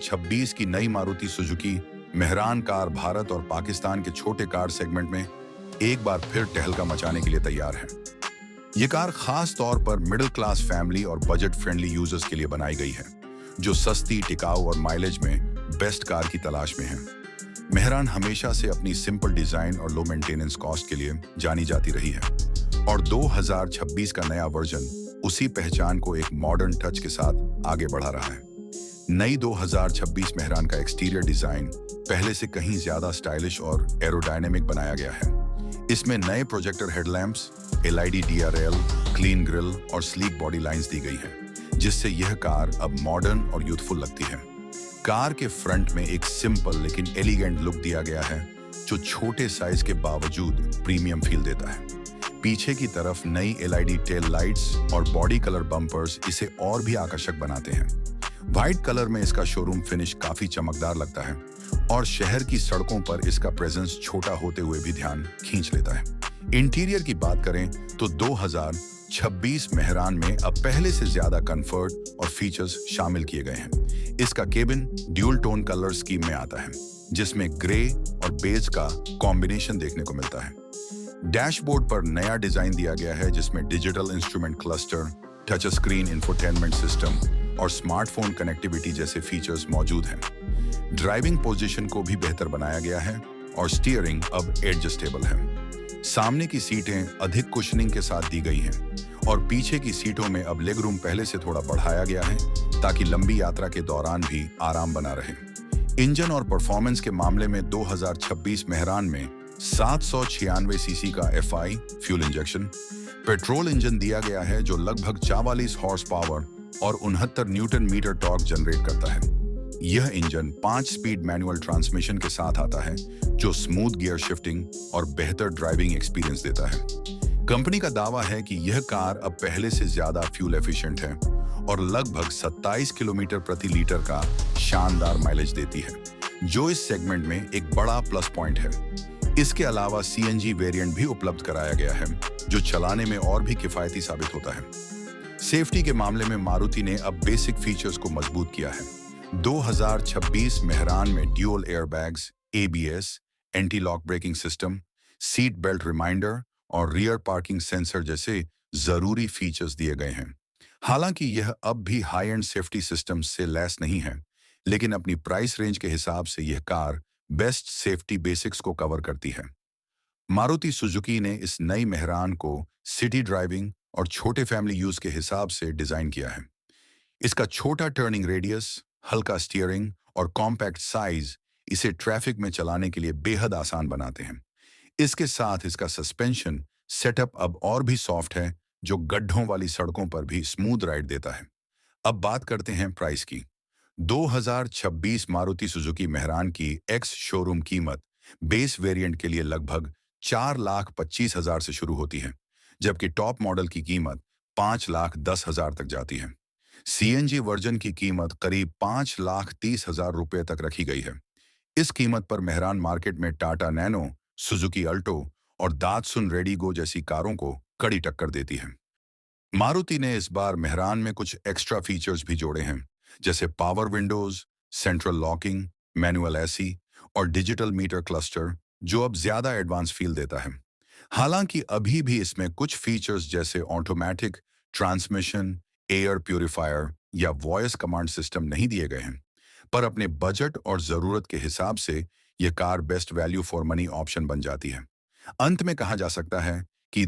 2026 की नई Maruti Suzuki Mehran car Bharat और पाकिस्तान के छोटे कार सेगमेंट में एक बार फिर टहलका मचाने के लिए तैयार है। ये कार खास तौर पर मिडिल क्लास फैमिली और बजट फ्रेंडली यूजर्स के लिए बनाई गई है, जो सस्ती, टिकाऊ और माइलेज में बेस्ट कार की तलाश में है। मेहरान हमेशा से अपनी सिंपल डिजाइन और लो मेंटेनेंस कॉस्ट के लिए जानी जाती रही है और 2026 का नया वर्जन उसी पहचान को एक मॉडर्न टच के साथ आगे बढ़ा रहा है। नई 2026 मेहरान का एक्सटीरियर डिजाइन पहले से कहीं ज्यादा स्टाइलिश और एरोडायनेमिक बनाया गया है। इसमें नए projector headlamps, LED DRL, clean grill और स्लीक बॉडी लाइंस दी गई हैं, जिससे यह कार अब मॉडर्न और यूथफुल लगती है। कार के फ्रंट में एक सिंपल लेकिन एलिगेंट लुक दिया गया है, जो छोटे साइज के बावजूद प्रीमियम फील देता है। पीछे की तरफ नई एलईडी टेल लाइट्स और बॉडी कलर बम्पर्स इसे और भी आकर्षक बनाते हैं। व्हाइट कलर में इसका शोरूम फिनिश काफी चमकदार लगता है और शहर की सड़कों पर इसका प्रेजेंस छोटा होते हुए भी ध्यान खींच लेता है। इंटीरियर की बात करें तो 2026 मेहरान में अब पहले से ज्यादा कंफर्ट और फीचर्स शामिल किए गए हैं। इसका cabin dual tone colour scheme में आता है, जिसमें ग्रे और बेज का कॉम्बिनेशन देखने को मिलता है। डैशबोर्ड पर नया डिजाइन दिया गया है, जिसमें digital instrument cluster, touch screen infotainment system और स्मार्टफोन कनेक्टिविटी जैसे फीचर्स मौजूद हैं। ड्राइविंग पोजीशन को भी बेहतर बनाया गया है और स्टीयरिंग अब एडजस्टेबल है। सामने की सीटें अधिक कुशनिंग के साथ दी गई हैं और पीछे की सीटों में अब लेग रूम पहले से थोड़ा बढ़ाया गया है, ताकि लंबी यात्रा के दौरान भी आराम बना रहे। इंजन और परफॉर्मेंस के मामले में 2026 मेहरान में 796 सीसी का FI fuel injection petrol engine दिया गया है, जो लगभग 44 हॉर्स पावर और 69 न्यूटन मीटर टॉर्क जनरेट करता है। यह इंजन 5 स्पीड मैनुअल ट्रांसमिशन के साथ आता है, जो स्मूथ गियर शिफ्टिंग और बेहतर ड्राइविंग एक्सपीरियंस देता है। कंपनी का दावा है कि यह कार अब पहले से ज्यादा फ्यूल एफिशिएंट है और लगभग 27 किलोमीटर प्रति लीटर का शानदार माइलेज देती है, जो इस सेगमेंट में एक बड़ा प्लस पॉइंट है। इसके अलावा सीएनजी वेरिएंट भी उपलब्ध कराया गया है, जो चलाने में और भी किफायती साबित होता है। सेफ्टी के मामले में मारुति ने अब बेसिक फीचर्स को मजबूत किया है। 2026 मेहरान में dual airbags, ABS, anti lock braking system, seat belt reminder और रियर पार्किंग सेंसर जैसे जरूरी फीचर्स दिए गए हैं। हालांकि यह अब भी हाई एंड सेफ्टी सिस्टम से लैस नहीं है, लेकिन अपनी प्राइस रेंज के हिसाब से यह कार बेस्ट सेफ्टी बेसिक्स को कवर करती है। मारुति सुजुकी ने इस नई मेहरान को सिटी ड्राइविंग और छोटे फैमिली यूज के हिसाब से डिजाइन किया है। इसका छोटा टर्निंग रेडियस, हल्का स्टीयरिंग और कॉम्पैक्ट साइज इसे ट्रैफिक में चलाने के लिए बेहद आसान बनाते हैं। इसके साथ इसका सस्पेंशन सेटअप अब और भी सॉफ्ट है, जो गड्ढों वाली सड़कों पर भी स्मूथ राइड देता है। अब बात करते हैं प्राइस की। 2026 मारुति सुजुकी मेहरान की एक्स शोरूम कीमत बेस वेरिएंट के लिए लगभग 4,25,000 से शुरू होती है, जबकि टॉप मॉडल की कीमत 5,10,000 तक जाती है। सीएनजी वर्जन की कीमत करीब 5,30,000 रुपए तक रखी गई है। इस कीमत पर मेहरान मार्केट में टाटा नैनो, सुजुकी अल्टो और दात्सुन रेडिगो जैसी कारों को कड़ी टक्कर देती है। मारुति ने इस बार मेहरान में कुछ एक्स्ट्रा फीचर्स भी जोड़े हैं, जैसे power Windows, central locking, manual AC और डिजिटल मीटर क्लस्टर, जो अब ज्यादा एडवांस फील देता है। हालांकि अभी भी इसमें कुछ फीचर्स जैसे ऑटोमेटिक ट्रांसमिशन, एयर प्यूरिफायर या वॉइस कमांड सिस्टम नहीं दिए गए हैं, पर अपने बजट और जरूरत के हिसाब से यह car best value for money option बन जाती है। अंत में कहा जा सकता है कि